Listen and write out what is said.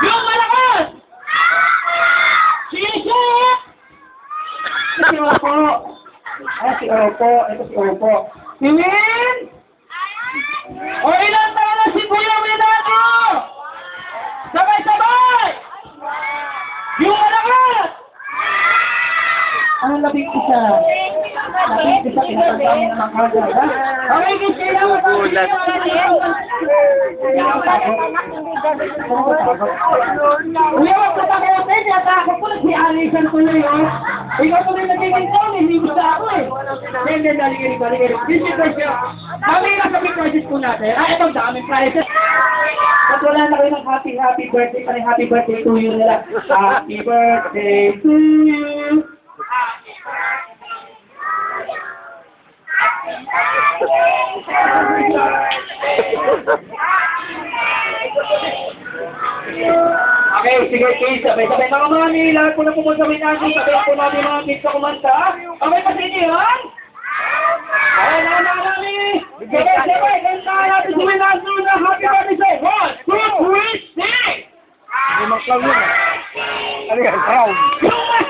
Yung malakas! Sisi! Si Opo. Ay, si Opo. Ito si Opo. Si Win! O ilang taon na si Kuya Minato? Sabay-sabay! Yung malakas! Ano labing isa? Labing isa, pinatagami naman kagad, ha? Okay, gusto lang ako. Uy, wag ko takotin, natakot ko, si Alison ko na yun. Ikaw ko rin nagiging ko, hindi mo sa ako eh. Hindi, daligin. This is the show. Kami lang sa prizes ko natin. Ah, itong daming prizes. At wala na kayo ng happy birthday pa rin, happy birthday to you nila. Happy birthday to you. Okay, sige kids, sabay-sabay mga mami, lahat po na pumunta sa natin, sabay po natin mga kids na kumanta. Okay pa sa inyo yan? Okay, mga mami, sabay, kanta natin si Minato na happy birthday say 1, 2, 3, 6! Limang clown yun. Ano yan? Clown. Yung mas